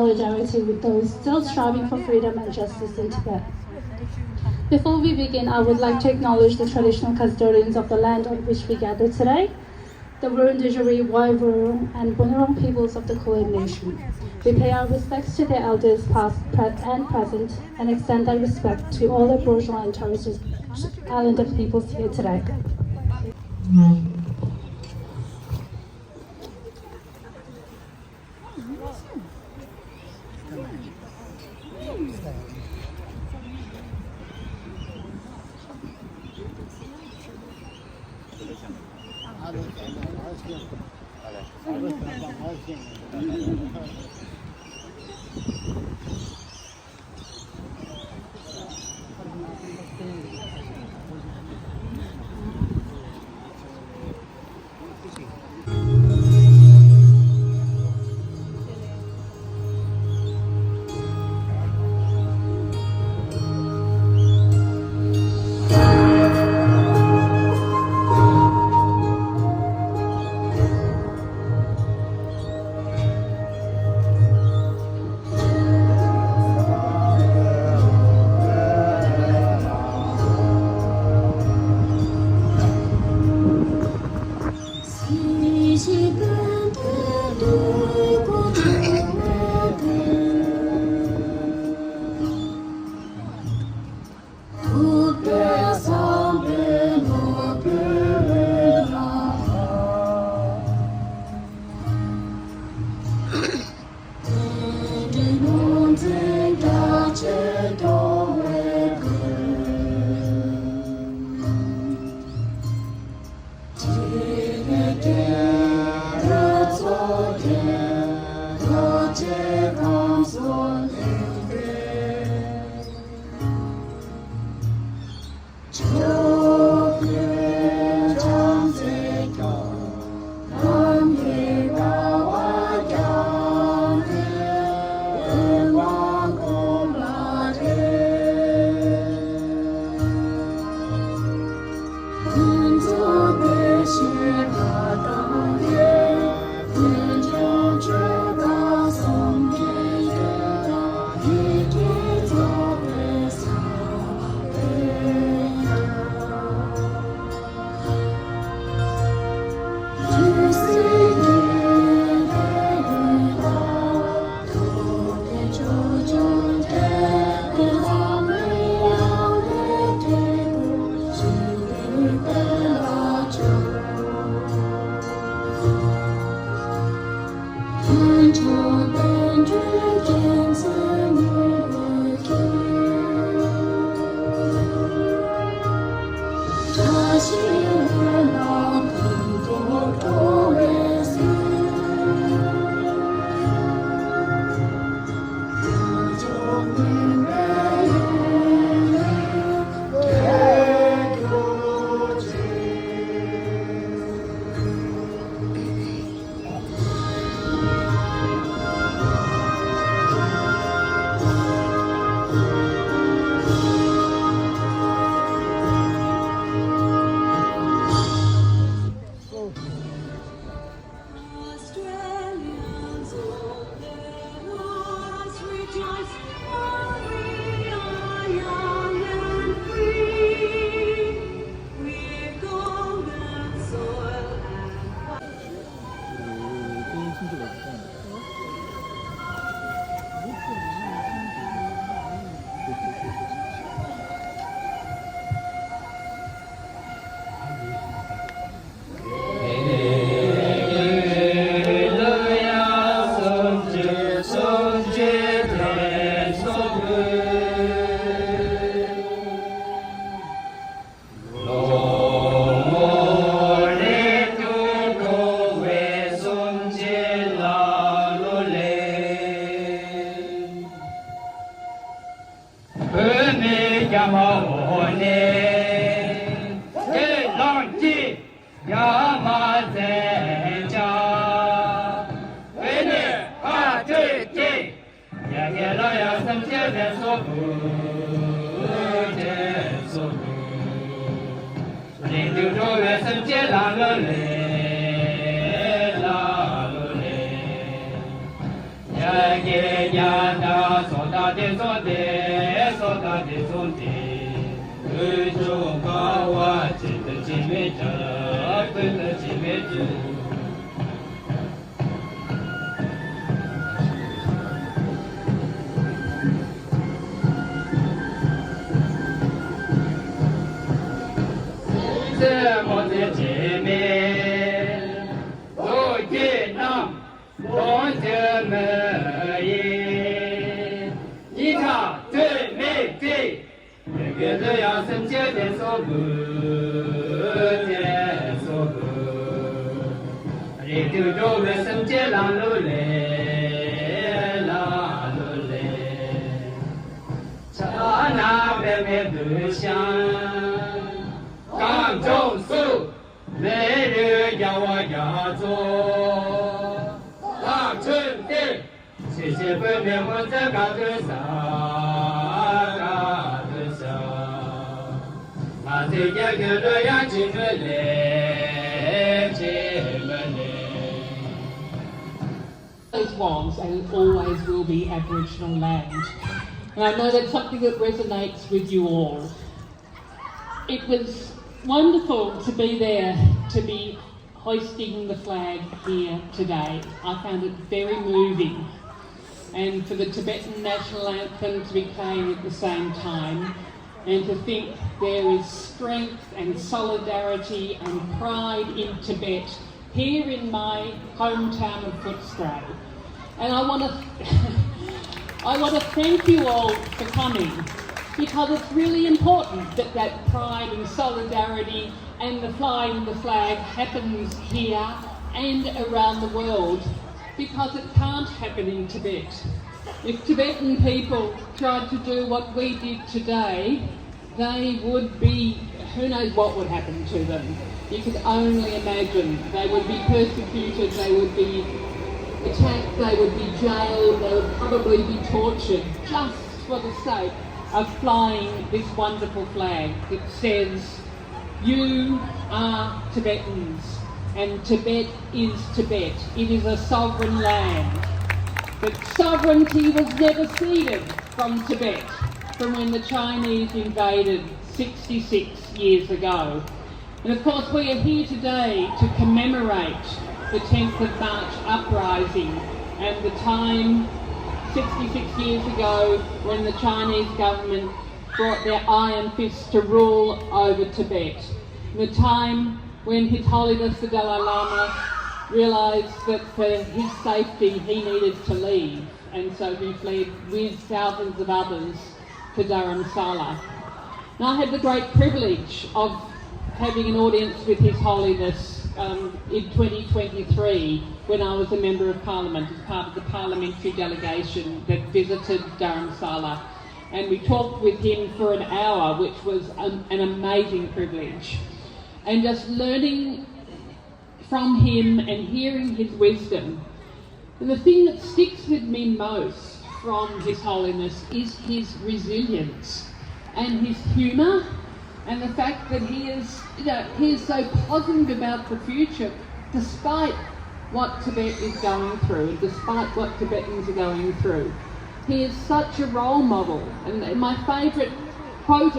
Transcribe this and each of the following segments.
solidarity with those still striving for freedom and justice in Tibet. Before we begin, I would like to acknowledge the traditional custodians of the land on which we gather today, the Wurundjeri, Waivuru, and Bunurong peoples of the Kulin Nation. We pay our respects to their elders past and present and extend that respect to all Aboriginal and Torres Strait Islander peoples here today. Was and always will be Aboriginal land. And I know that's something that resonates with you all. It was wonderful to be there, to be hoisting the flag here today. I found it very moving. And for the Tibetan national anthem to be playing at the same time, and to think there is strength and solidarity and pride in Tibet here in my hometown of Footscray. And I want to thank you all for coming, because it's really important that that pride and solidarity and the flying the flag happens here and around the world, because it can't happen in Tibet. If Tibetan people tried to do what we did today, they would be, who knows what would happen to them. You could only imagine. They would be persecuted, they would be attacked, they would be jailed, they would probably be tortured, just for the sake of flying this wonderful flag that says, you are Tibetans, and Tibet is Tibet. It is a sovereign land. But sovereignty was never ceded from Tibet, from when the Chinese invaded 66 years ago. And of course we are here today to commemorate the 10th of March uprising and the time 66 years ago when the Chinese government brought their iron fists to rule over Tibet. The time when His Holiness the Dalai Lama realised that for his safety he needed to leave, and so he fled with thousands of others to Dharamsala. And I had the great privilege of having an audience with His Holiness in 2023 when I was a Member of Parliament as part of the parliamentary delegation that visited Dharamsala, and we talked with him for an hour, which was an amazing privilege. And just learning from him and hearing his wisdom. And the thing that sticks with me most from His Holiness is his resilience and his humour, and the fact that he is so positive about the future despite what Tibet is going through, and despite what Tibetans are going through. He is such a role model, and my favourite quote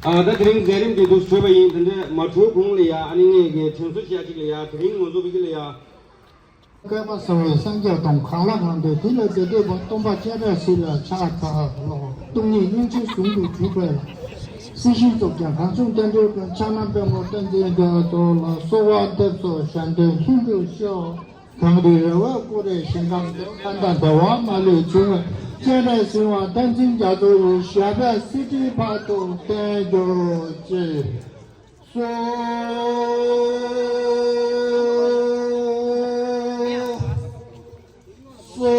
of that ring zerim de dus choba yin de mathu kung le ya ani ge chungsu chia chi le ya ring mo zo bi le ya ka ba so sang jia dong khang la han de de bo tong ba jia de si la cha ka lo dong ni yin chi sung du ju bai la si shi zhou jiang han zhong dan de ge cha nan bei mo dan de de do la so wa de so shan de hin de xiao gang de wa guo de xian gang de han dan de wa ma le ju 现在希望当今家族下边司机爬动带着这说。 저사나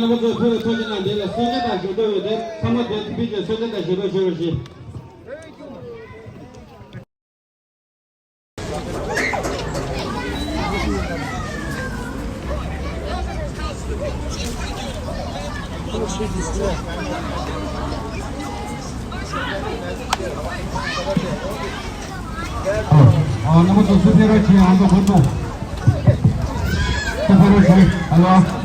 나부터 소진한 데가 소재다 저도 돼 한번 더 비게 소재다 저것이 나부터 수배를 진행한 거 보통 수배를 진행하여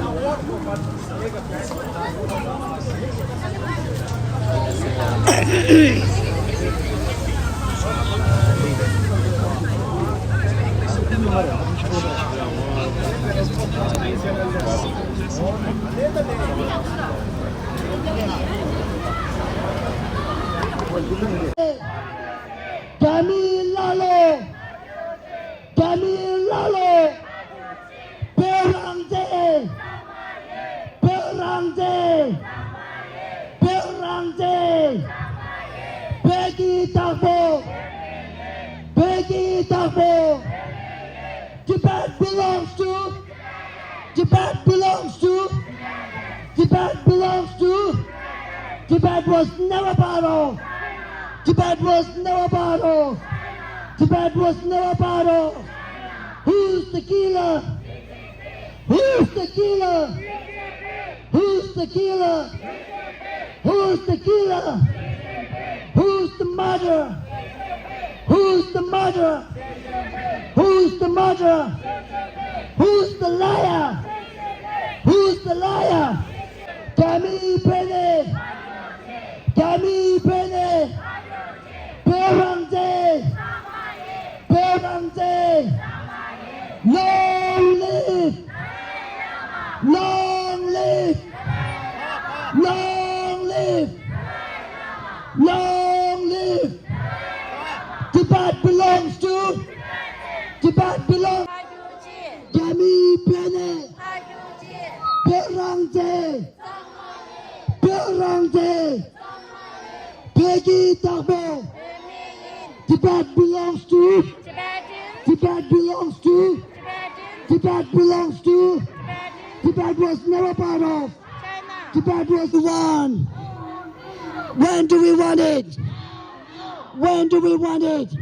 Camilalo, Perante, Peggy Tabo, Tibet belongs to, Tibet was never part of, Tibet was never part of. Who's the killer? Who's the killer? Who's the killer? Who's the killer? Who's the murderer? Who's the murderer? Who's the murderer? Who's the liar? Who's the liar? Kami Pene, Perante, long live, long live, long live, long live. Tibet belongs to, Tibet belongs. Kami Pene, Perante, Peggy Tabo. Tibet belongs to, Tibet belongs to, Tibet belongs to, Tibet was never part of, Tibet was the one. When do we want it? When do we want it?